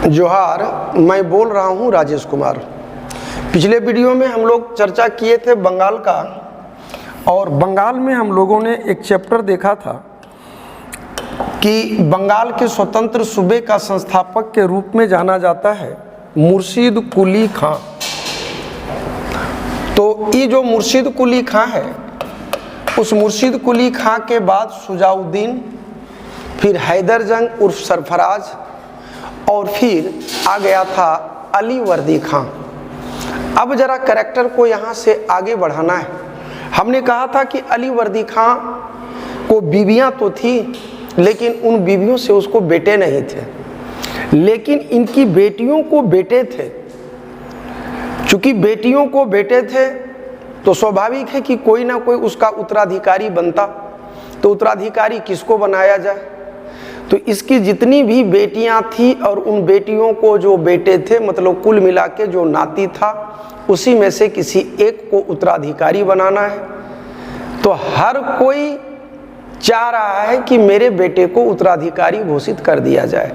जोहार, मैं बोल रहा हूं राजेश कुमार। पिछले वीडियो में हम लोग चर्चा किए थे बंगाल का, और बंगाल में हम लोगों ने एक चैप्टर देखा था कि बंगाल के स्वतंत्र सूबे का संस्थापक के रूप में जाना जाता है मुर्शीद कुली खां। तो ये जो मुर्शीद कुली खां है, उस मुर्शीद कुली खां के बाद सुजाउद्दीन, फिर हैदर जंग उर्फ सरफराज, और फिर आ गया था अली वर्दी खां। अब जरा कैरेक्टर को यहाँ से आगे बढ़ाना है। हमने कहा था कि अली वर्दी खां को बीवियाँ तो थी, लेकिन उन बीवियों से उसको बेटे नहीं थे, लेकिन इनकी बेटियों को बेटे थे। चूंकि बेटियों को बेटे थे तो स्वाभाविक है कि कोई ना कोई उसका उत्तराधिकारी बनता। तो उत्तराधिकारी किसको बनाया जाए? तो इसकी जितनी भी बेटियां थी और उन बेटियों को जो बेटे थे, मतलब कुल मिला के जो नाती था, उसी में से किसी एक को उत्तराधिकारी बनाना है। तो हर कोई चाह रहा है कि मेरे बेटे को उत्तराधिकारी घोषित कर दिया जाए।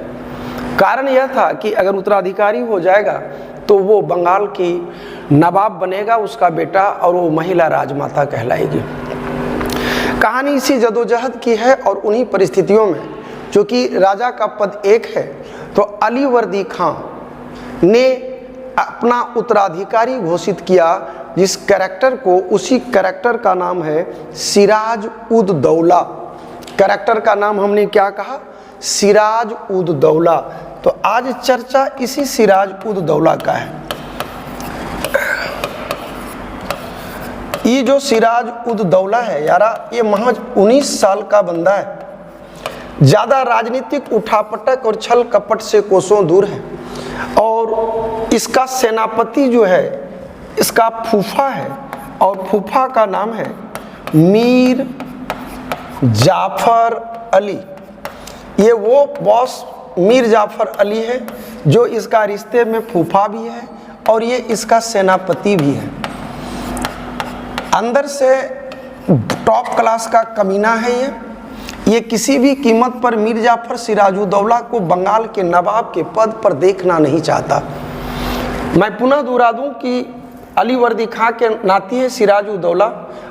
कारण यह था कि अगर उत्तराधिकारी हो जाएगा तो वो बंगाल की नवाब बनेगा उसका बेटा, और वो महिला राजमाता कहलाएगी। कहानी इसी जदोजहद की है, और उन्हीं परिस्थितियों में, क्योंकि राजा का पद एक है, तो अली वर्दी खां ने अपना उत्तराधिकारी घोषित किया, जिस कैरेक्टर को, उसी कैरेक्टर का नाम है सिराज उद दौला। कैरेक्टर का नाम हमने क्या कहा? सिराज उद दौला। तो आज चर्चा इसी सिराज उद दौला का है। ये जो सिराज उद दौला है यारा, ये महज 19 साल का बंदा है। ज़्यादा राजनीतिक उठापटक और छल कपट से कोसों दूर है, और इसका सेनापति जो है इसका फूफा है, और फूफा का नाम है मीर जाफर अली। ये वो बॉस मीर जाफर अली है जो इसका रिश्ते में फूफा भी है और ये इसका सेनापति भी है। अंदर से टॉप क्लास का कमीना है ये किसी भी कीमत पर मीर जाफर सिराजुद्दौला को बंगाल के नवाब के पद पर देखना नहीं चाहता। मैं पुनः दोहरा दूं कि अली वर्दी खां के नाती है सिराजुद्दौला,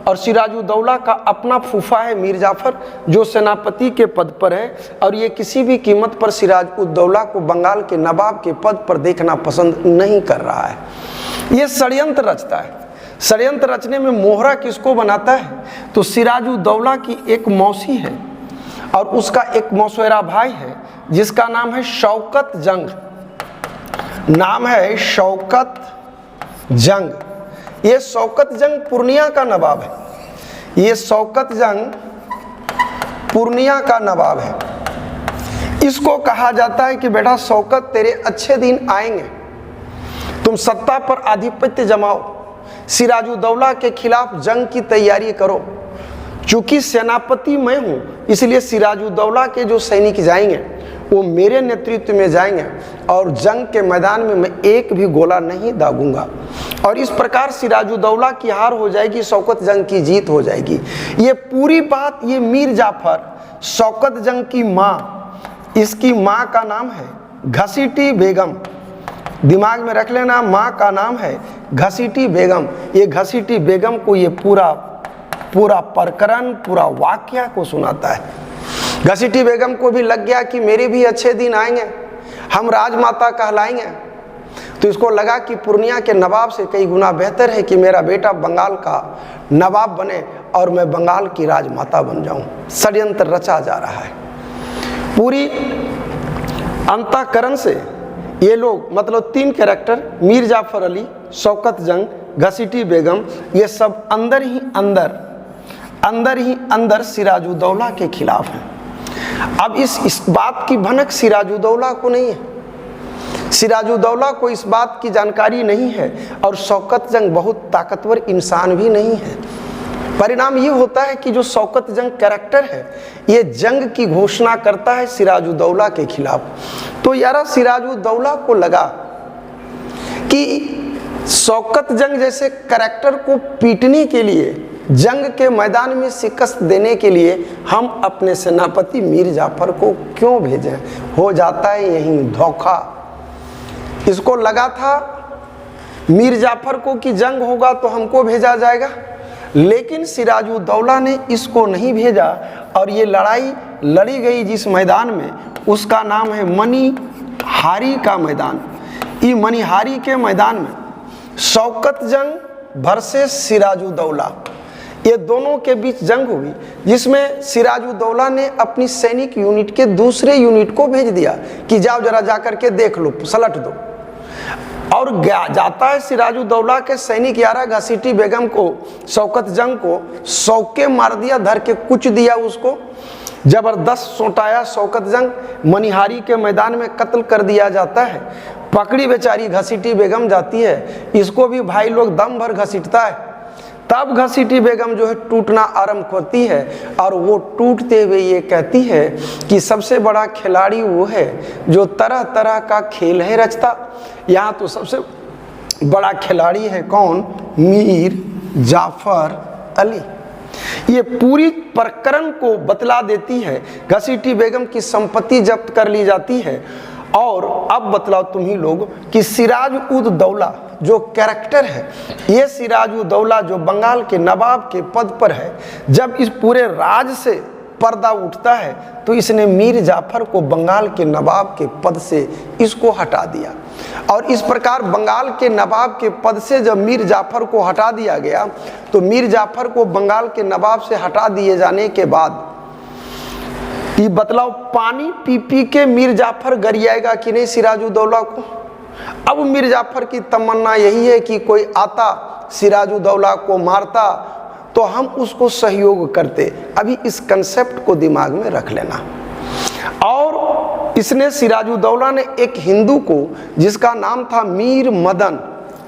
और सिराजुद्दौला का अपना फूफा है मीर जाफर जो सेनापति के पद पर है, और ये किसी भी कीमत पर सिराजुद्दौला को बंगाल के नवाब के पद पर देखना पसंद नहीं कर रहा है। ये षड्यंत्र रचता है। षड्यंत्र रचने में मोहरा किसको बनाता है? तो सिराजुद्दौला की एक मौसी है और उसका एक मौसेरा भाई है जिसका नाम है शौकत जंग। नाम है शौकत जंग। ये शौकत जंग पूर्णिया का नवाब है। ये शौकत जंग पूर्णिया का नवाब है। इसको कहा जाता है कि बेटा शौकत, तेरे अच्छे दिन आएंगे, तुम सत्ता पर आधिपत्य जमाओ, सिराजुद्दौला के खिलाफ जंग की तैयारी करो। चूंकि सेनापति मैं हूं, इसलिए सिराजुद्दौला के जो सैनिक जाएंगे वो मेरे नेतृत्व में जाएंगे, और जंग के मैदान में मैं एक भी गोला नहीं दागूंगा। और इस प्रकार सिराजुद्दौला की हार हो जाएगी, शौकत जंग की जीत हो जाएगी। ये पूरी बात ये मीर जाफर, शौकत जंग की माँ, इसकी माँ का नाम है घसीटी बेगम। दिमाग में रख लेना, माँ का नाम है घसीटी बेगम। ये घसीटी बेगम को ये पूरा प्रकरण, पूरा वाक्या को सुनाता है। घसीटी बेगम को भी लग गया कि मेरे भी अच्छे दिन आएंगे, हम राजमाता कहलाएंगे। तो इसको लगा कि पूर्णिया के नवाब से कई गुना बेहतर है कि मेरा बेटा बंगाल का नवाब बने और मैं बंगाल की राजमाता बन जाऊं। षड्यंत्र रचा जा रहा है। पूरी अंतःकरण से ये लोग, मतलब 3 कैरेक्टर, मीर जाफर अली, शौकत जंग, घसीटी बेगम, ये सब अंदर ही अंदर सिराजुद्दौला के खिलाफ है। अब इस बात की भनक सिराजुद्दौला को नहीं है। सिराजुद्दौला को इस बात की जानकारी नहीं है, और शौकत जंग बहुत ताकतवर इंसान भी नहीं है। परिणाम ये होता है कि जो शौकत जंग कैरेक्टर है, ये जंग की घोषणा करता है सिराजुद्दौला के खिलाफ। तो यारा सिराजुद्दौला को लगा कि शौकत जंग जैसे कैरेक्टर को पीटने के लिए, जंग के मैदान में शिकस्त देने के लिए हम अपने सेनापति मीर जाफर को क्यों भेजें? हो जाता है यहीं धोखा। इसको लगा था मीर जाफर को कि जंग होगा तो हमको भेजा जाएगा, लेकिन सिराजुद्दौला ने इसको नहीं भेजा और ये लड़ाई लड़ी गई जिस मैदान में, उसका नाम है मनिहारी का मैदान। ये मनिहारी के मैदान में शौकत जंग वर्सेस सिराजुद्दौला, ये दोनों के बीच जंग हुई, जिसमें सिराजुद्दौला ने अपनी सैनिक यूनिट के दूसरे यूनिट को भेज दिया कि जाओ जरा जाकर के देख लो, सलट दो। और जाता है सिराजुद्दौला के सैनिक यारा घसीटी बेगम को, शौकत जंग को सौके मार दिया, धर के कुच दिया, उसको जबरदस्त सोटाया। शौकत जंग मनिहारी के मैदान में कत्ल कर दिया जाता है। पकड़ी बेचारी घसीटी बेगम जाती है, इसको भी भाई लोग दम भर घसीटता है। तब घसीटी बेगम जो है टूटना आरंभ होती है और वो टूटते हुए ये कहती है कि सबसे बड़ा खिलाड़ी वो है जो तरह तरह का खेल है रचता। यहाँ तो सबसे बड़ा खिलाड़ी है कौन? मीर जाफर अली। ये पूरी प्रकरण को बतला देती है। घसीटी बेगम की संपत्ति जब्त कर ली जाती है। और अब बतलाओ तुम ही लोग कि सिराजुद्दौला जो कैरेक्टर है, ये सिराजुद्दौला जो बंगाल के नवाब के पद पर है, जब इस पूरे राज से पर्दा उठता है तो इसने मीर जाफर को बंगाल के नवाब के पद से इसको हटा दिया। और इस प्रकार बंगाल के नवाब के पद से जब मीर जाफर को हटा दिया गया तो मीर जाफर को बंगाल के नवाब से हटा दिए जाने के बाद ये बतलाओ पानी पी पी के मीर जाफर गरियाएगा कि नहीं सिराजुद्दौला को? अब मीर जाफर की तमन्ना यही है कि कोई आता सिराजुद्दौला को मारता तो हम उसको सहयोग करते। अभी इस कंसेप्ट को दिमाग में रख लेना। और इसने सिराजुद्दौला ने एक हिंदू को जिसका नाम था मीर मदन,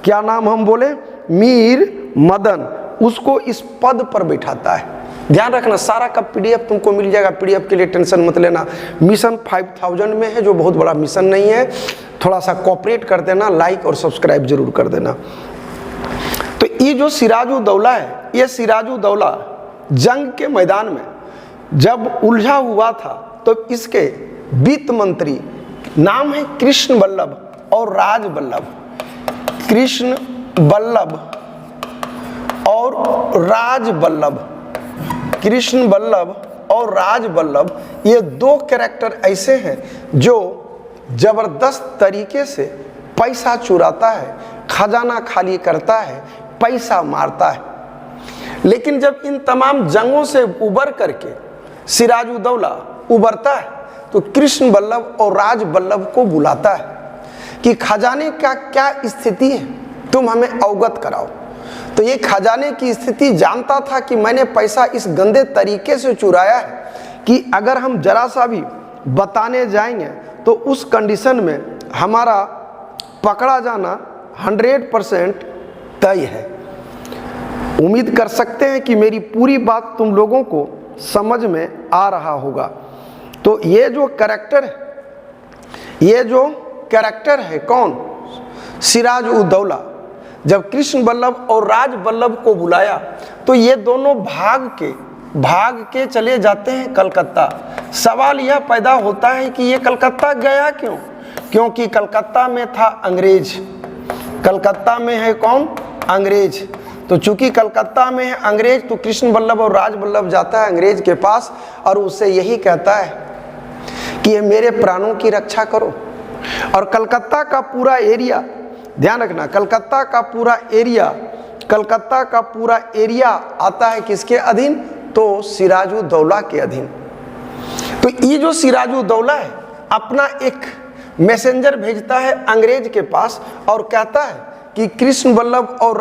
क्या नाम हम बोले? मीर मदन, उसको इस पद पर बैठाता है। ध्यान रखना, सारा का पीडीएफ तुमको मिल जाएगा। पीडीएफ के लिए टेंशन मत लेना। मिशन 5000 में है, जो बहुत बड़ा मिशन नहीं है। थोड़ा सा कोऑपरेट कर देना, लाइक और सब्सक्राइब जरूर कर देना। तो ये जो सिराजुद्दौला है, ये सिराजुद्दौला जंग के मैदान में जब उलझा हुआ था तो इसके वित्त मंत्री नाम है कृष्ण वल्लभ और राज वल्लभ। कृष्ण वल्लभ और राज वल्लभ, कृष्ण वल्लभ और राज वल्लभ, ये दो कैरेक्टर ऐसे हैं जो जबरदस्त तरीके से पैसा चुराता है, खजाना खाली करता है, पैसा मारता है। लेकिन जब इन तमाम जंगों से उबर करके सिराजुद्दौला उबरता है तो कृष्ण वल्लभ और राज वल्लभ को बुलाता है कि खजाने का क्या स्थिति है, तुम हमें अवगत कराओ। तो ये खजाने की स्थिति जानता था कि मैंने पैसा इस गंदे तरीके से चुराया है कि अगर हम जरा सा भी बताने जाएंगे तो उस कंडीशन में हमारा पकड़ा जाना 100% तय है। उम्मीद कर सकते हैं कि मेरी पूरी बात तुम लोगों को समझ में आ रहा होगा। तो ये जो कैरेक्टर है कौन? सिराजुद्दौला। जब कृष्ण वल्लभ और राज वल्लभ को बुलाया तो ये दोनों भाग के चले जाते हैं कलकत्ता। सवाल यह पैदा होता है कि ये कलकत्ता गया क्यों? क्योंकि कलकत्ता में था अंग्रेज। कलकत्ता में है कौन? अंग्रेज। तो चूंकि कलकत्ता में है अंग्रेज तो कृष्ण वल्लभ और राज वल्लभ जाता है अंग्रेज के पास और उससे यही कहता है कि ये मेरे प्राणों की रक्षा करो। और कलकत्ता का पूरा एरिया, ध्यान रखना, कलकत्ता का पूरा एरिया आता है किसके अधीन? तो सिराजुद्दौला के अधीन। तो ये जो सिराजुद्दौला है अपना एक मैसेंजर भेजता है अंग्रेज के पास और कहता है कि कृष्ण वल्लभ और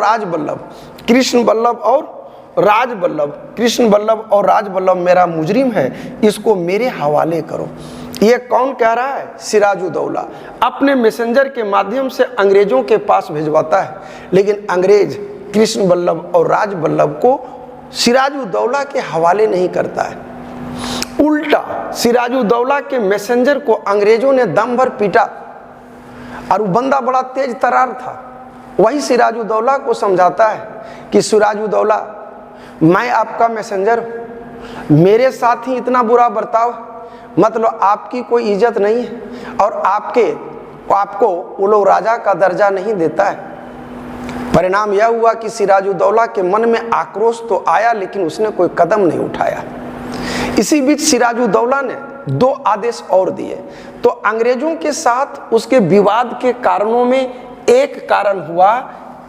राज वल्लभ मेरा मुजरिम है, इसको मेरे हवाले करो। ये कौन कह रहा है? सिराजुद्दौला अपने मैसेंजर के माध्यम से अंग्रेजों के पास भिजवाता है। लेकिन अंग्रेज कृष्ण वल्लभ और राज वल्लभ को सिराजुद्दौला के हवाले नहीं करता है। उल्टा सिराजुद्दौला के मैसेंजर को अंग्रेजों ने दम भर पीटा और वो बंदा बड़ा तेज तरार था। वही सिराजुद्दौला को समझाता है कि सिराजुद्दौला, मैं आपका मैसेंजर हूँ, मेरे साथ ही इतना बुरा बर्ताव, मतलब आपकी कोई इज्जत नहीं है और आपके आपको वो लोग राजा का दर्जा नहीं देता है। परिणाम यह हुआ कि सिराजुद्दौला के मन में आक्रोश तो आया, लेकिन उसने कोई कदम नहीं उठाया। इसी बीच सिराजुद्दौला ने 2 आदेश और दिए। तो अंग्रेजों के साथ उसके विवाद के कारणों में एक कारण हुआ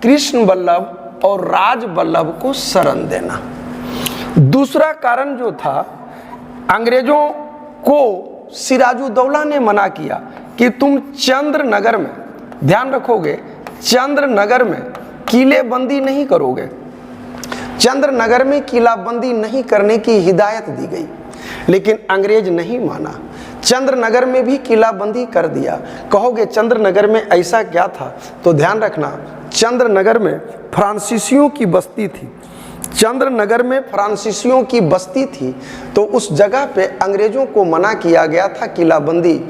कृष्ण वल्लभ और राज वल्लभ को शरण देना। दूसरा कारण जो था, अंग्रेजों को सिराजुद्दौला ने मना किया कि तुम चंद्रनगर में, ध्यान रखोगे, चंद्रनगर में किलेबंदी नहीं करोगे। चंद्रनगर में किलाबंदी नहीं करने की हिदायत दी गई, लेकिन अंग्रेज नहीं माना। चंद्रनगर में भी किलाबंदी कर दिया। कहोगे चंद्रनगर में ऐसा क्या था? तो ध्यान रखना, चंद्रनगर में फ्रांसीसियों की बस्ती थी। चंद्रनगर में फ्रांसीसियों की बस्ती थी, तो उस जगह पे अंग्रेजों को मना किया गया था किलाबंदी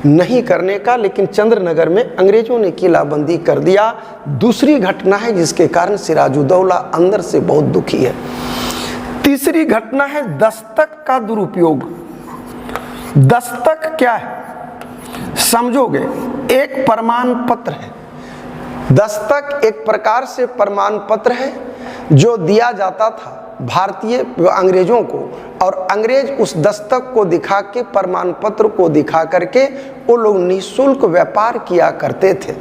नहीं करने का, लेकिन चंद्रनगर में अंग्रेजों ने किलाबंदी कर दिया। दूसरी घटना है जिसके कारण सिराजुद्दौला अंदर से बहुत दुखी है। तीसरी घटना है दस्तक का दुरुपयोग। दस्तक क्या है समझोगे? एक प्रमाण पत्र है। दस्तक एक प्रकार से प्रमाण पत्र है जो दिया जाता था भारतीय अंग्रेजों को, और अंग्रेज उस दस्तक को दिखा के, प्रमाण पत्र को दिखा करके वो लोग निःशुल्क व्यापार किया करते थे।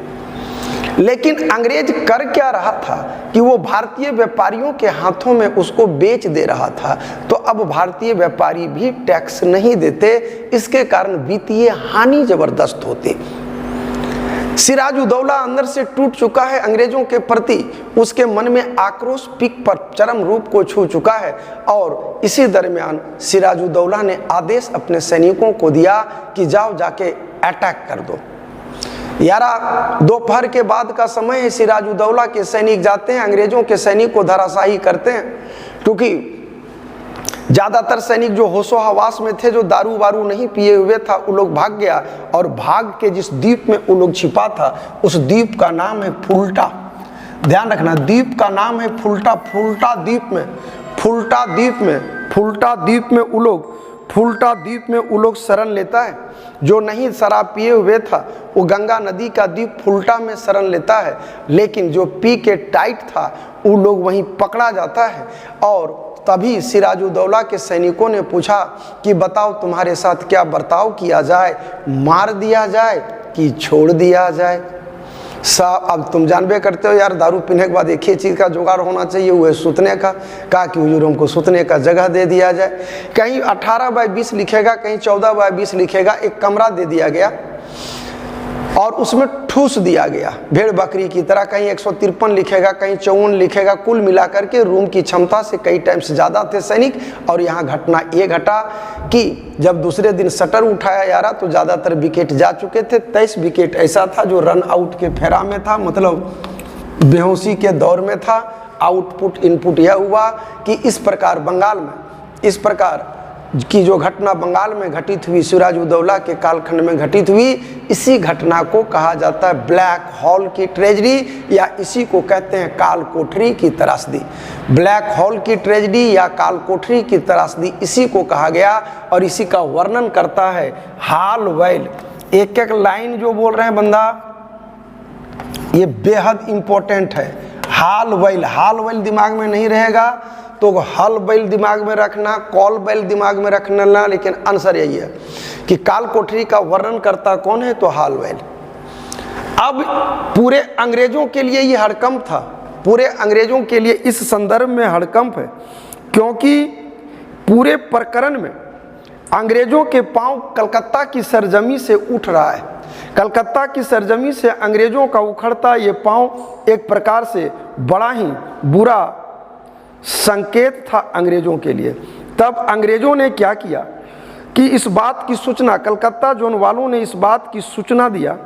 लेकिन अंग्रेज कर क्या रहा था कि वो भारतीय व्यापारियों के हाथों में उसको बेच दे रहा था। तो अब भारतीय व्यापारी भी टैक्स नहीं देते, इसके कारण वित्तीय हानि जबरदस्त होती। सिराजुद्दौला अंदर से टूट चुका है अंग्रेजों के प्रति, उसके मन में आक्रोश पीक पर चरम रूप को छू चुका है। और इसी दरमियान सिराजुद्दौला ने आदेश अपने सैनिकों को दिया कि जाओ जाके अटैक कर दो। यारा दोपहर के बाद का समय है, सिराजुद्दौला के सैनिक जाते हैं, अंग्रेजों के सैनिक को धराशायी करते हैं। क्योंकि ज्यादातर सैनिक जो होशो हवास में थे, जो दारू वारू नहीं पिए हुए था, वो लोग भाग गया, और भाग के जिस द्वीप में वो लोग छिपा था, उस द्वीप का नाम है फुल्टा। ध्यान रखना, द्वीप का नाम है फुल्टा। फुल्टा द्वीप में, फुल्टा द्वीप में, फुल्टा द्वीप में वो लोग, फुल्टा द्वीप में वो लोग शरण लेता है। जो नहीं शराब पिए हुए था वो गंगा नदी का द्वीप फुल्टा में शरण लेता है, लेकिन जो पी के टाइट था वो लोग वहीं पकड़ा जाता है। और तभी सिराजुद्दौला के सैनिकों ने पूछा कि बताओ तुम्हारे साथ क्या बर्ताव किया जाए, मार दिया जाए कि छोड़ दिया जाए। साहब अब तुम जानबे करते हो यार, दारू पीने के बाद एक ही चीज़ का जुगाड़ होना चाहिए, वो है सुतने का। कहा कि हुजूर हमको सुतने का जगह दे दिया जाए। कहीं 18/20 लिखेगा, कहीं 14/20 लिखेगा, एक कमरा दे दिया गया और उसमें ठूस दिया गया भेड़ बकरी की तरह। कहीं 153 लिखेगा, कहीं 54 लिखेगा। कुल मिलाकर के रूम की क्षमता से कई टाइम से ज़्यादा थे सैनिक। और यहाँ घटना ये घटा कि जब दूसरे दिन शटर उठाया जा रहा तो ज़्यादातर विकेट जा चुके थे। 23 विकेट ऐसा था जो रन आउट के फेरा में था, मतलब बेहोशी के दौर में था। आउटपुट इनपुट यह हुआ कि इस प्रकार बंगाल में, इस प्रकार की जो घटना बंगाल में घटित हुई, सिराजुद्दौला के कालखंड में घटित हुई, इसी घटना को कहा जाता है ब्लैक हॉल की ट्रेजेडी, या इसी को कहते हैं काल कोठरी की त्रासदी। ब्लैक हॉल की ट्रेजेडी या काल कोठरी की त्रासदी इसी को कहा गया। और इसी का वर्णन करता है हालवेल। एक एक लाइन जो बोल रहे हैं बंदा, ये बेहद इंपॉर्टेंट है। हालवेल, हालवेल दिमाग में नहीं रहेगा तो हल बैल दिमाग में रखना, कॉल बैल दिमाग में रखना ना, लेकिन आंसर यही है कि काल कोठरी का वर्णन करता कौन है? तो हाल बैल। अब पूरे अंग्रेजों के लिए ये हड़कंप था, पूरे अंग्रेजों के लिए इस संदर्भ में हड़कंप है, क्योंकि पूरे प्रकरण में अंग्रेजों के पांव कलकत्ता की सरजमी से उठ रहा है। कलकत्ता की सरजमी से अंग्रेजों का उखड़ता ये पांव एक प्रकार से बड़ा ही बुरा संकेत था अंग्रेजों के लिए। तब अंग्रेजों ने क्या किया कि इस बात की सूचना, कलकत्ता जोन वालों ने इस बात की सूचना दिया,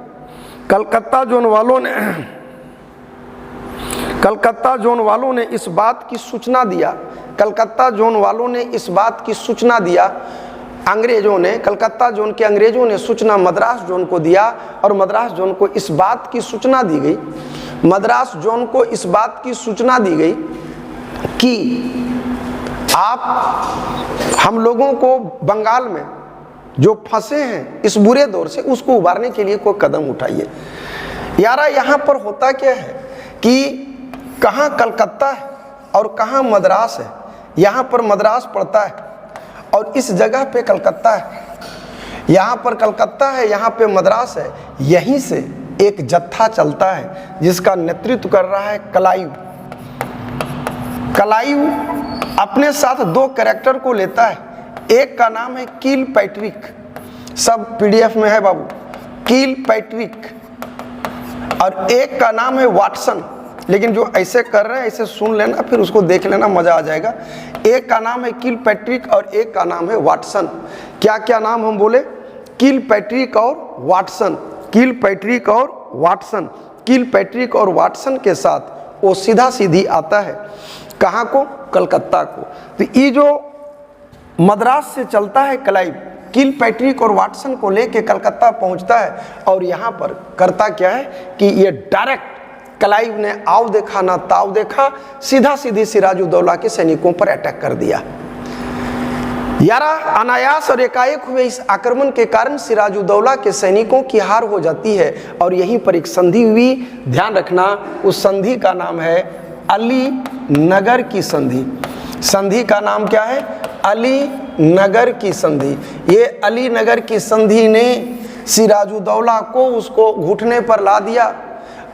कलकत्ता जोन वालों ने इस बात की सूचना दिया, कलकत्ता जोन वालों ने इस बात की सूचना दिया। अंग्रेजों ने, कलकत्ता जोन के अंग्रेजों ने सूचना मद्रास जोन को दिया, और मद्रास जोन को इस बात की सूचना दी गई, मद्रास जोन को इस बात की सूचना दी गई कि आप हम लोगों को बंगाल में जो फंसे हैं इस बुरे दौर से, उसको उबारने के लिए कोई कदम उठाइए। यारा यहाँ पर होता क्या है कि कहाँ कलकत्ता है और कहाँ मद्रास है। यहाँ पर मद्रास पड़ता है और इस जगह पे कलकत्ता है, यहाँ पर कलकत्ता है, यहाँ पे मद्रास है। यहीं से एक जत्था चलता है जिसका नेतृत्व कर रहा है क्लाइव। क्लाइव अपने साथ 2 कैरेक्टर को लेता है। एक का नाम है किलपैट्रिक, सब पीडीएफ में है बाबू, किलपैट्रिक, और एक का नाम है वाटसन। लेकिन जो ऐसे कर रहे हैं ऐसे सुन लेना, फिर उसको देख लेना, मजा आ जाएगा। एक का नाम है किलपैट्रिक और एक का नाम है वाटसन। क्या क्या नाम हम बोले? किलपैट्रिक और वाटसन, किलपैट्रिक और वाटसन। किलपैट्रिक और वाटसन के साथ वो सीधा सीधी आता है कहाँ को? कलकत्ता को। तो ये जो मद्रास से चलता है क्लाइव, किलपैट्रिक और वाटसन को लेके कलकत्ता पहुंचता है और यहाँ पर करता क्या है कि ये डायरेक्ट क्लाइव ने आओ देखा ना ताव देखा, सीधा सीधी सिराजुद्दौला के सैनिकों पर अटैक कर दिया। यारा अनायास और एकाएक हुए इस आक्रमण के कारण सिराजुद्दौला के सैनिकों की हार हो जाती है और यहीं पर एक संधि हुई। ध्यान रखना, उस संधि का नाम है अली नगर की संधि। संधि का नाम क्या है? अली नगर की संधि। ये अली नगर की संधि ने सिराजुद्दौला को उसको घुटने पर ला दिया।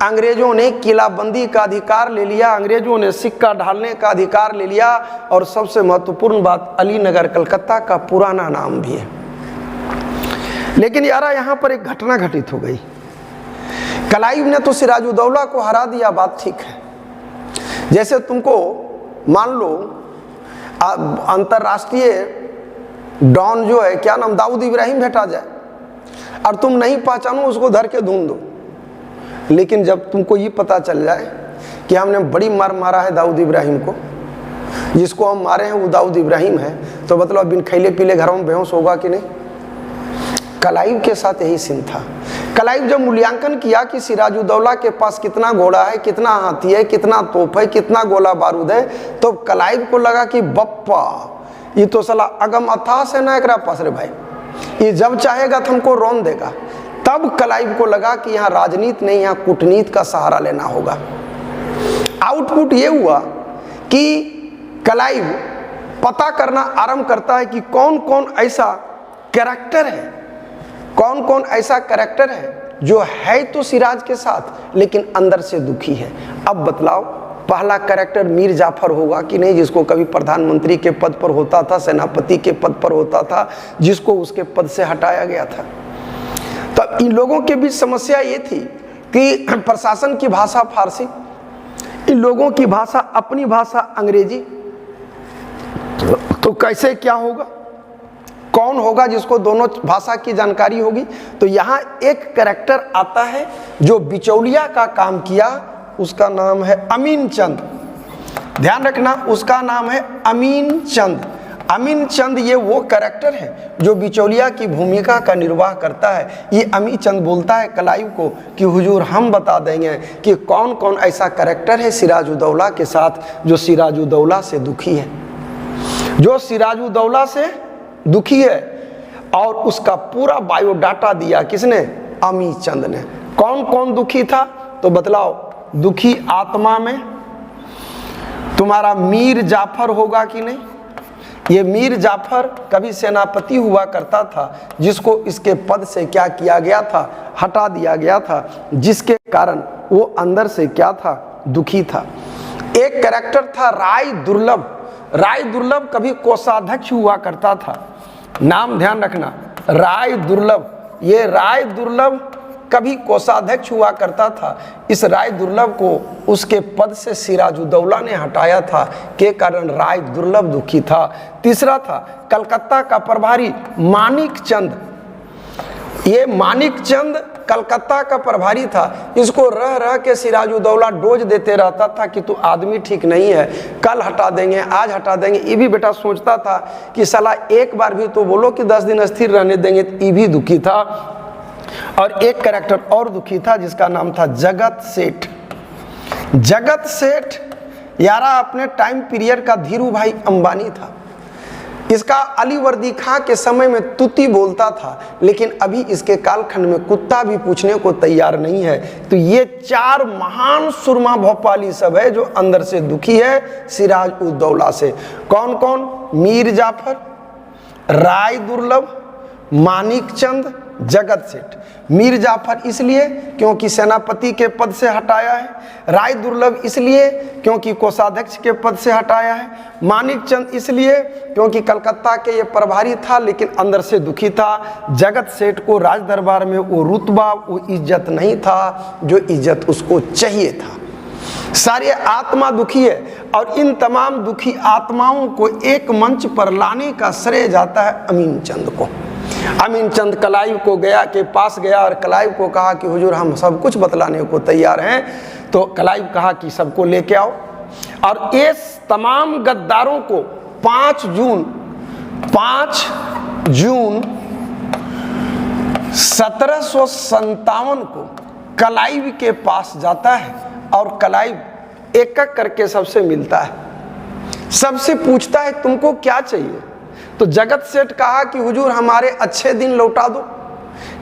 अंग्रेजों ने किलाबंदी का अधिकार ले लिया, अंग्रेजों ने सिक्का ढालने का अधिकार ले लिया, और सबसे महत्वपूर्ण बात, अली नगर कलकत्ता का पुराना नाम भी है। लेकिन यारा यहाँ पर एक घटना घटित हो गई। क्लाइव ने तो सिराजुद्दौला को हरा दिया, बात ठीक है। जैसे तुमको मान लो अंतरराष्ट्रीय डॉन जो है, क्या नाम, दाऊद इब्राहिम भेटा जाए और तुम नहीं पहचानो, उसको धर के ढूंढ दो। लेकिन जब तुमको ये पता चल जाए कि हमने बड़ी मार मारा है दाऊद इब्राहिम को, जिसको हम मारे हैं वो दाऊद इब्राहिम है, तो मतलब बिन खैले पीले घरों में बेहोश होगा कि नहीं? क्लाइव के साथ यही सीन था। क्लाइव जब मूल्यांकन किया कि सिराजुद्दौला के पास कितना घोड़ा है, कितना हाथी है, कितना तोप है, कितना गोला बारूद है, तो क्लाइव को लगा कि बप्पा ये तो साला अगम अथाह से ना एकरा पास रे भाई, ये जब चाहेगा तो हमको रौन देगा। तब क्लाइव को लगा कि यहाँ राजनीति नहीं, यहाँ कूटनीति का सहारा लेना होगा। आउटपुट ये हुआ कि क्लाइव पता करना आरंभ करता है कि कौन कौन ऐसा कैरेक्टर है, कौन कौन ऐसा कैरेक्टर है जो है तो सिराज के साथ लेकिन अंदर से दुखी है। अब बतलाओ, पहला कैरेक्टर मीर जाफर होगा कि नहीं, जिसको कभी प्रधानमंत्री के पद पर होता था, सेनापति के पद पर होता था, जिसको उसके पद से हटाया गया था। तो इन लोगों के बीच समस्या ये थी कि प्रशासन की भाषा फारसी, इन लोगों की भाषा अपनी भाषा अंग्रेजी, तो कैसे क्या होगा, कौन होगा जिसको दोनों भाषा की जानकारी होगी? तो यहाँ एक कैरेक्टर आता है जो बिचौलिया का काम किया, उसका नाम है अमीन चंद। ध्यान रखना, उसका नाम है अमीन चंद। अमीन चंद ये वो कैरेक्टर है जो बिचौलिया की भूमिका का निर्वाह करता है। ये अमीन चंद बोलता है क्लाइव को कि हुजूर हम बता देंगे कि कौन कौन ऐसा कैरेक्टर है सिराजुद्दौला के साथ जो सिराजुद्दौला से दुखी है, जो सिराजुद्दौला से दुखी है। और उसका पूरा बायोडाटा दिया किसने? अमीन चंद ने। कौन कौन दुखी था? तो बतलाओ, दुखी आत्मा में तुम्हारा मीर जाफर होगा कि नहीं? ये मीर जाफर कभी सेनापति हुआ करता था, जिसको इसके पद से क्या किया गया था? हटा दिया गया था, जिसके कारण वो अंदर से क्या था? दुखी था। एक कैरेक्टर था राय दुर्लभ। राय दुर्लभ कभी कोषाध्यक्ष हुआ करता था, नाम ध्यान रखना, राय दुर्लभ। ये राय दुर्लभ कभी कोषाध्यक्ष हुआ करता था। इस राय दुर्लभ को उसके पद से सिराजुद्दौला ने हटाया था, के कारण राय दुर्लभ दुखी था। तीसरा था कलकत्ता का प्रभारी मानिक चंद। ये मानिक चंद कलकत्ता का प्रभारी था। इसको रह रह के सिराजुद्दौला डोज देते रहता था कि तू आदमी ठीक नहीं है, कल हटा देंगे, आज हटा देंगे। ये भी बेटा सोचता था कि साला एक बार भी तो बोलो कि 10 दिन स्थिर रहने देंगे। ये भी दुखी था। और एक कैरेक्टर और दुखी था जिसका नाम था जगत सेठ। जगत सेठ यारा अपने टाइम पीरियड का धीरू भाई अंबानी था। इसका अली वर्दी खां के समय में तुती बोलता था, लेकिन अभी इसके कालखंड में कुत्ता भी पूछने को तैयार नहीं है। तो ये 4 महान सुरमा भोपाली सब है जो अंदर से दुखी है सिराज उद दौला से। कौन कौन? मीर जाफर, राय दुर्लभ, मानिक चंद, जगत सेठ। मीर जाफर इसलिए क्योंकि सेनापति के पद से हटाया है, राय दुर्लभ इसलिए क्योंकि कोषाध्यक्ष के पद से हटाया है, मानिक चंद इसलिए क्योंकि कलकत्ता के ये प्रभारी था लेकिन अंदर से दुखी था, जगत सेठ को राज दरबार में वो रुतबा, वो इज्जत नहीं था जो इज्जत उसको चाहिए था। सारे आत्मा दुखी है और इन तमाम दुखी आत्माओं को एक मंच पर लाने का श्रेय जाता है अमीन चंद को। अमीन चंद कलाइव को के पास गया और कलाइव को कहा कि हुजूर हम सब कुछ बतलाने को तैयार हैं। तो कलाइव कहा कि सबको लेके आओ और इस तमाम गद्दारों को 5 जून 1757 को कलाइव के पास जाता है और कलाइव एक एक करके सबसे मिलता है, सबसे पूछता है तुमको क्या चाहिए। तो जगत सेठ कहा कि हुजूर हमारे अच्छे दिन लौटा दो,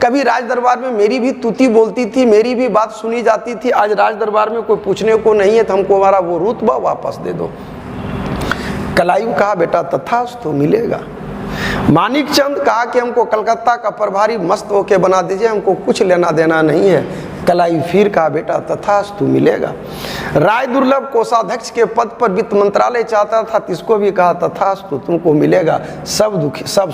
कभी राज दरबार में मेरी भी तुती बोलती थी, मेरी भी बात सुनी जाती थी, आज राज दरबार में कोई पूछने को नहीं है तो हमको हमारा वो रुतबा वापस दे दो। कलाइव कहा बेटा तथास्तु मिलेगा। मानिक चंद कहा कि हमको कलकत्ता का प्रभारी मस्त होके बना दीजिए, हमको कुछ लेना देना नहीं है। कलाई फिर कहा बेटा तथास्तु मिलेगा। राय दुर्लभ कोषाध्यक्ष के पद पर वित्त मंत्रालय चाहता था, इसको भी कहा तथास्तु तुमको मिलेगा। सब दुखी, सब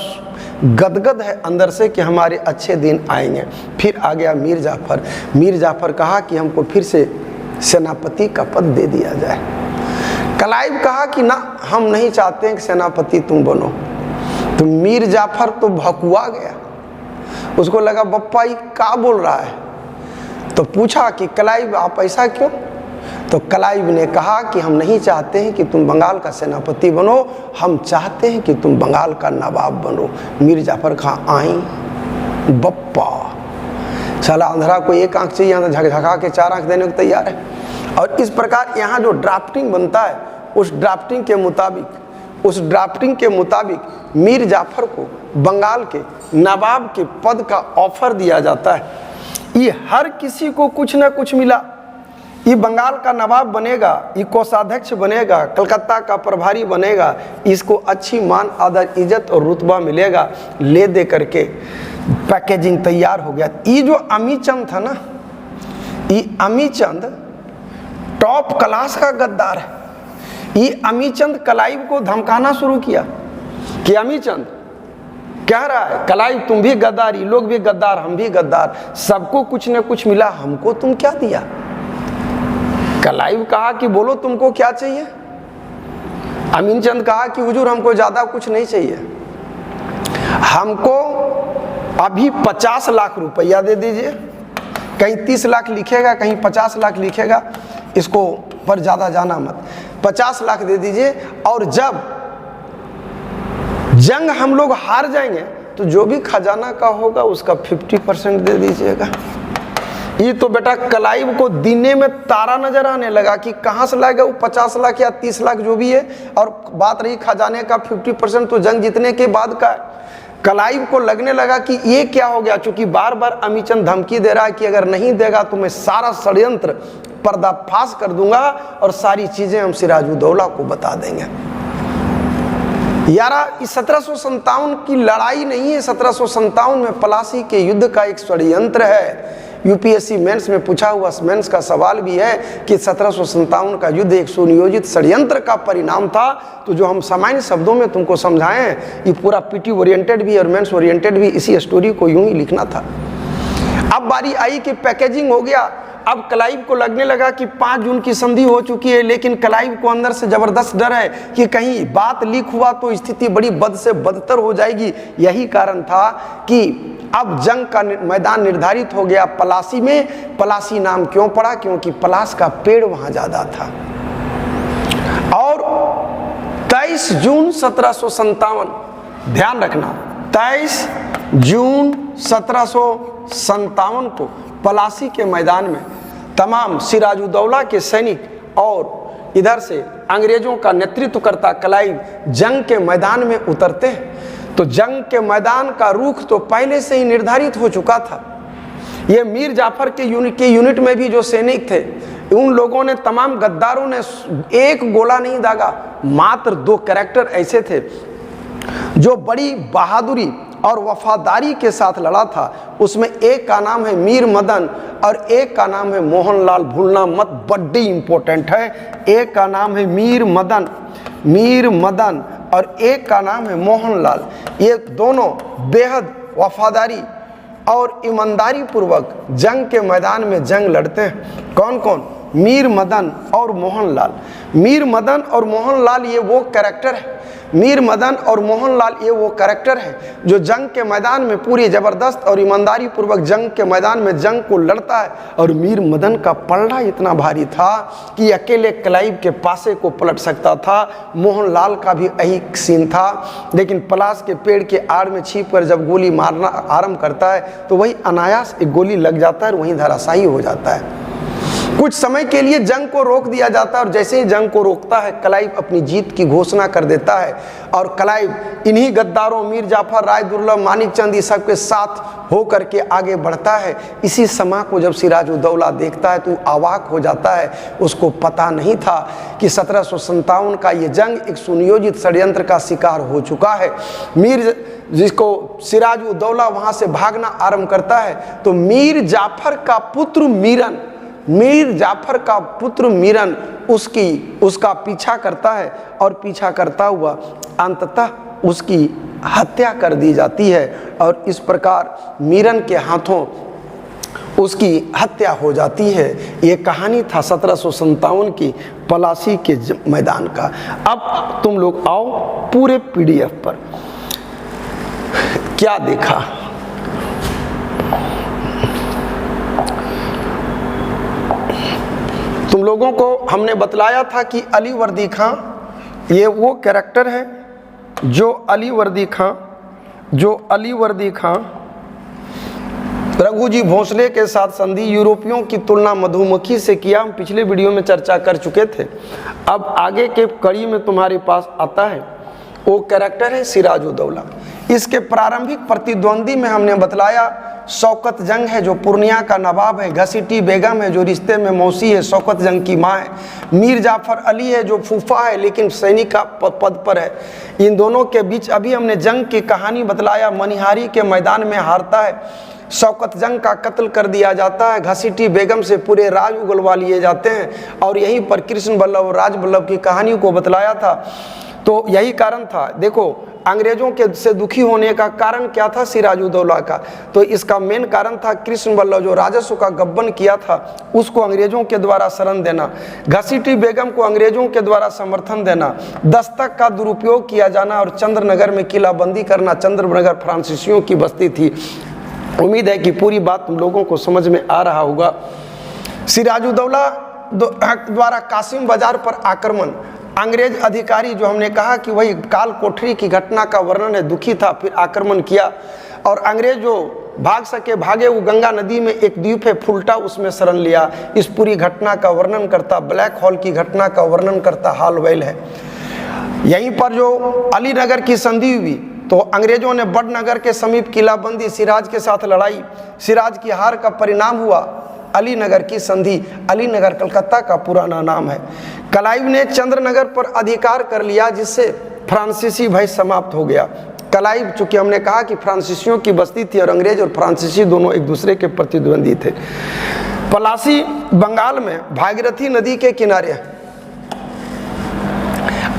गदगद है अंदर से कि हमारे अच्छे दिन आएंगे। फिर आ गया मीर जाफर। मीर जाफर कहा कि हमको फिर से सेनापति का पद दे दिया जाए। कलाइव कहा कि ना हम नहीं चाहते हैं कि सेनापति तुम बनो। तो मीर जाफर तो भकुआ गया, उसको लगा बप्पा ये क्या बोल रहा है। तो पूछा कि कलाइव आप ऐसा क्यों। तो कलाइव ने कहा कि हम नहीं चाहते हैं कि तुम बंगाल का सेनापति बनो, हम चाहते हैं कि तुम बंगाल का नवाब बनो। मीर जाफर कहा आई बप्पा, साला अंधरा को एक आंख चाहिए, यहाँ झकझका के 4 आंख देने को तैयार है। और इस प्रकार यहाँ जो ड्राफ्टिंग बनता है उस ड्राफ्टिंग के मुताबिक मीर जाफर को बंगाल के नवाब के पद का ऑफर दिया जाता है। ये हर किसी को कुछ ना कुछ मिला। ये बंगाल का नवाब बनेगा, ये कोषाध्यक्ष बनेगा, कलकत्ता का प्रभारी बनेगा, इसको अच्छी मान आदर इज्जत और रुतबा मिलेगा। ले दे करके पैकेजिंग तैयार हो गया। ये जो अमीचंद था ना, ये अमीचंद टॉप क्लास का गद्दार है। ये अमीचंद कलाइव को धमकाना शुरू किया कि अमीचंद कह रहा है कलाइव तुम भी गद्दार, ये लोग भी गद्दार, हम भी गद्दार, सबको कुछ न कुछ मिला, हमको तुम क्या दिया। कलाइव कहा कि बोलो तुमको क्या चाहिए। अमीन चंद कहा कि हुजूर हमको ज्यादा कुछ नहीं चाहिए, हमको अभी 50 लाख रुपया दे दीजिए। कहीं 30 लाख लिखेगा, कहीं 50 लाख लिखेगा, इसको पर ज्यादा जाना मत। 50 लाख दे दीजिए और जब जंग हम लोग हार जाएंगे तो जो भी खजाना का होगा उसका 50% दे दीजिएगा। ये तो बेटा कलाइव को दीने में तारा नजर आने लगा कि कहाँ से लाएगा वो 50 लाख या 30 लाख जो भी है। और बात रही खजाने का 50% तो जंग जीतने के बाद का है। कलाइव को लगने लगा कि ये क्या हो गया, चूंकि बार बार अमीचंद धमकी दे रहा है कि अगर नहीं देगा तो मैं सारा षड्यंत्र पर्दाफाश कर दूंगा और सारी चीजें हम सिराजुद्दौला को बता देंगे। यारा 1757 की लड़ाई नहीं है, 1757 में पलासी के युद्ध का एक षड्यंत्र है। यूपीएससी मेंस में पूछा हुआ मेंस का सवाल भी है कि 1757 का युद्ध एक सुनियोजित षड्यंत्र का परिणाम था। तो जो हम सामान्य शब्दों में तुमको समझाएं, ये पूरा पीटी ओरिएंटेड भी और मेंस ओरिएंटेड भी इसी स्टोरी को यूं ही लिखना था। अब बारी आई कि पैकेजिंग हो गया। अब कलाइव को लगने लगा कि 5 जून की संधि हो चुकी है, लेकिन कलाइव को अंदर से जबरदस्त डर है कि कहीं बात लीक हुआ तो स्थिति बड़ी बद से बदतर हो जाएगी। यही कारण था कि अब जंग का मैदान निर्धारित हो गया पलासी में। पलासी नाम क्यों पड़ा, क्योंकि पलास का पेड़ वहां ज्यादा था। और 23 जून 1757, ध्यान रखना, 23 जून 1757 को पलासी के मैदान में तमाम सिराजुद्दौला के सैनिक और इधर से अंग्रेजों का नेतृत्व करता क्लाइव जंग के मैदान में उतरते हैं। तो जंग के मैदान का रुख तो पहले से ही निर्धारित हो चुका था। ये मीर जाफर के यूनिट में भी जो सैनिक थे, उन लोगों ने, तमाम गद्दारों ने एक गोला नहीं दागा। मात्र 2 कैरेक्टर ऐसे थे जो बड़ी बहादुरी और वफादारी के साथ लड़ा था। उसमें एक का नाम है मीर मदन और एक का नाम है मोहनलाल। भूलना मत, बड़ी इंपॉर्टेंट है। एक का नाम है मीर मदन और एक का नाम है मोहनलाल। ये दोनों बेहद वफादारी और ईमानदारी पूर्वक जंग के मैदान में जंग लड़ते हैं। कौन कौन? मीर मदन और मोहनलाल। मीर मदन और मोहनलाल ये वो कैरेक्टर है, मीर मदन और मोहनलाल ये वो कैरेक्टर है जो जंग के मैदान में पूरी ज़बरदस्त और ईमानदारी पूर्वक जंग के मैदान में जंग को लड़ता है। और मीर मदन का पलड़ा इतना भारी था कि अकेले क्लाइव के पासे को पलट सकता था। मोहनलाल का भी यही सीन था, लेकिन पलाश के पेड़ के आड़ में छिप कर जब गोली मारना आरंभ करता है तो वही अनायास एक गोली लग जाता है और वहीं धराशायी हो जाता है। कुछ समय के लिए जंग को रोक दिया जाता है और जैसे ही जंग को रोकता है क्लाइव अपनी जीत की घोषणा कर देता है। और क्लाइव इन्हीं गद्दारों मीर जाफर, राय दुर्लभ, मानिक चंद ये सब के साथ हो करके आगे बढ़ता है। इसी समय को जब सिराजुद्दौला देखता है तो अवाक हो जाता है। उसको पता नहीं था कि 1757 का ये जंग एक सुनियोजित षड्यंत्र का शिकार हो चुका है। जिसको सिराजुद्दौला वहाँ से भागना आरंभ करता है तो मीर जाफर का पुत्र मीरन उसका पीछा करता है और पीछा करता हुआ अंततः उसकी हत्या कर दी जाती है। और इस प्रकार मीरन के हाथों उसकी हत्या हो जाती है। ये कहानी था 1757 की पलासी के मैदान का। अब तुम लोग आओ पूरे PDF पर। क्या देखा? तुम लोगों को हमने बतलाया था कि अली वर्दी खां ये वो कैरेक्टर है जो अली वर्दी खां रघुजी भोसले के साथ संधि यूरोपियों की तुलना मधुमक्खी से किया। हम पिछले वीडियो में चर्चा कर चुके थे। अब आगे के कड़ी में तुम्हारे पास आता है वो कैरेक्टर है सिराजुद्दौला। इसके प्रारंभिक प्रतिद्वंदी में हमने बतलाया शौकत जंग है जो पूर्णिया का नवाब है, घसीटी बेगम है जो रिश्ते में मौसी है, शौकत जंग की माँ है, मीर जाफर अली है जो फूफा है लेकिन सैनिक का पद पर है। इन दोनों के बीच अभी हमने जंग की कहानी बतलाया। मनिहारी के मैदान में हारता है, शौकत जंग का कत्ल कर दिया जाता है, घसीटी बेगम से पूरे राज उगलवा लिए जाते हैं। और यहीं पर कृष्ण बल्लभ और राज बल्लभ की कहानी को बतलाया था। तो यही कारण था। देखो अंग्रेजों के से दुखी होने का कारण क्या था सिराजुद्दौला का? तो इसका मेन कारण था कृष्ण बल्लभ जो राजस्व का गबन किया था उसको अंग्रेजों के द्वारा शरण देना, घसीटी बेगम को अंग्रेजों के द्वारा समर्थन देना, दस्तक का दुरुपयोग किया जाना और चंद्रनगर में किलाबंदी करना। चंद्रनगर फ्रांसीसियों की बस्ती थी। उम्मीद है कि पूरी बात तुम लोगों को समझ में आ रहा होगा। सिराजुद्दौला द्वारा कासिम बाजार पर आक्रमण, अंग्रेज अधिकारी जो हमने कहा कि वही काल कोठरी की घटना का वर्णन है, दुखी था, फिर आक्रमण किया और अंग्रेज जो भाग सके भागे। वो गंगा नदी में एक द्वीप है फुल्टा, उसमें शरण लिया। इस पूरी घटना का वर्णन करता, ब्लैक हॉल की घटना का वर्णन करता हालवेल है। यहीं पर जो अलीनगर की संधि हुई तो अंग्रेजों ने बड़नगर के समीप किलाबंदी, सिराज के साथ लड़ाई, सिराज की हार का परिणाम हुआ अलीनगर की संधि। अलीनगर कलकत्ता का पुराना नाम है। क्लाइव ने चंद्रनगर पर अधिकार कर लिया जिससे फ्रांसीसी भय समाप्त हो गया। क्लाइव, चूंकि हमने कहा कि फ्रांसीसियों की बस्ती थी और अंग्रेज और फ्रांसीसी दोनों एक दूसरे के प्रतिद्वंदी थे। पलासी बंगाल में भागीरथी नदी के किनारे है।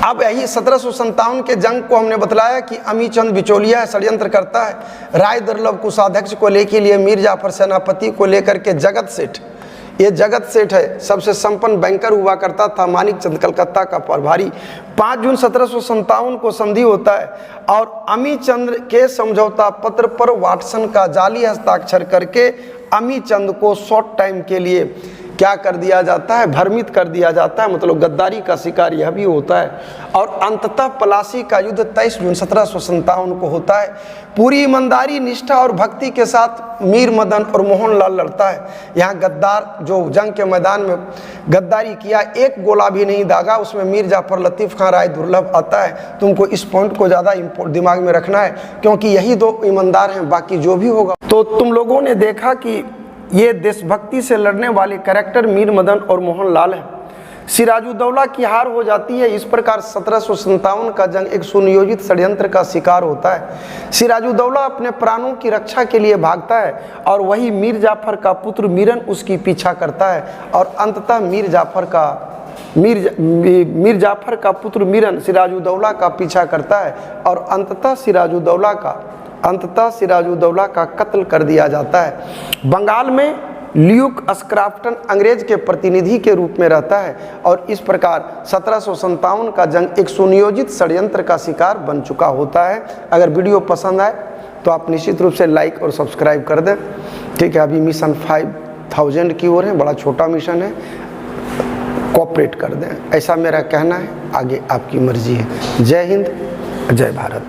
अब यही 1757 के जंग को हमने बतलाया कि अमीचंद बिचौलिया षड्यंत्र करता है। राय दुर्लभ कोषाध्यक्ष को लेके लिए मीर जाफर सेनापति को लेकर के जगत सेठ, ये जगत सेठ है, सबसे संपन्न बैंकर हुआ करता था, मानिक चंद कलकत्ता का प्रभारी। 5 जून 1757 को संधि होता है और अमीचंद के समझौता पत्र पर वाटसन का जाली हस्ताक्षर करके अमीचंद को शॉर्ट टाइम के लिए क्या कर दिया जाता है, भ्रमित कर दिया जाता है, मतलब गद्दारी का शिकार यह भी होता है। और अंततः प्लासी का युद्ध 23 जून 1757 को होता है। पूरी ईमानदारी, निष्ठा और भक्ति के साथ मीर मदन और मोहनलाल लड़ता है। यहाँ गद्दार जो जंग के मैदान में गद्दारी किया, एक गोला भी नहीं दागा, उसमें मीर जाफर लतीफ़ खां राय दुर्लभ आता है। तुमको इस पॉइंट को ज़्यादा दिमाग में रखना है, क्योंकि यही दो ईमानदार हैं, बाकी जो भी होगा। तो तुम लोगों ने देखा कि ये देशभक्ति से लड़ने वाले कैरेक्टर मीर मदन और मोहनलाल हैं। सिराजुद्दौला की हार हो जाती है। इस प्रकार 1757 का जंग एक सुनियोजित षड्यंत्र का शिकार होता है। सिराजुद्दौला अपने प्राणों की रक्षा के लिए भागता है और वही मीर जाफर का पुत्र मीरन उसकी पीछा करता है और अंततः मीर जाफर का पुत्र मीरन सिराजुद्दौला का पीछा करता है और अंततः सिराजुद्दौला का कत्ल कर दिया जाता है। बंगाल में ल्यूक स्क्राफ्टन अंग्रेज के प्रतिनिधि के रूप में रहता है और इस प्रकार 1757 का जंग एक सुनियोजित षड्यंत्र का शिकार बन चुका होता है। अगर वीडियो पसंद आए तो आप निश्चित रूप से लाइक और सब्सक्राइब कर दें। ठीक है, अभी मिशन 5000 की ओर है, बड़ा छोटा मिशन है, कोऑपरेट कर दें, ऐसा मेरा कहना है। आगे आपकी मर्जी है। जय हिंद, जय भारत।